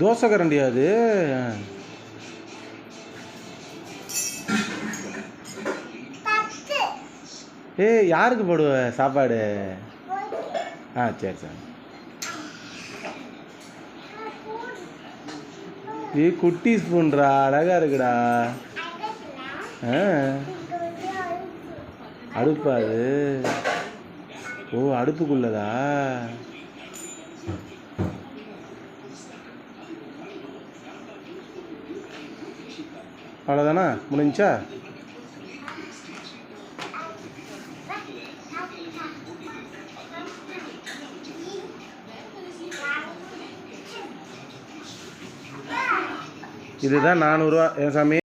தோசை கரண்டியா அது? ஏய், யாருக்கு போடுவ சாப்பாடு? சரி சரி. குட்டி ஸ்பூன்ரா, அழகா இருக்குடா. அடுப்பா அது? ஓ, அடுப்புக்குள்ளதா? அவ்வளோதானா? முடிஞ்சா? இதுதான் 400 ரூபா என் சாமி.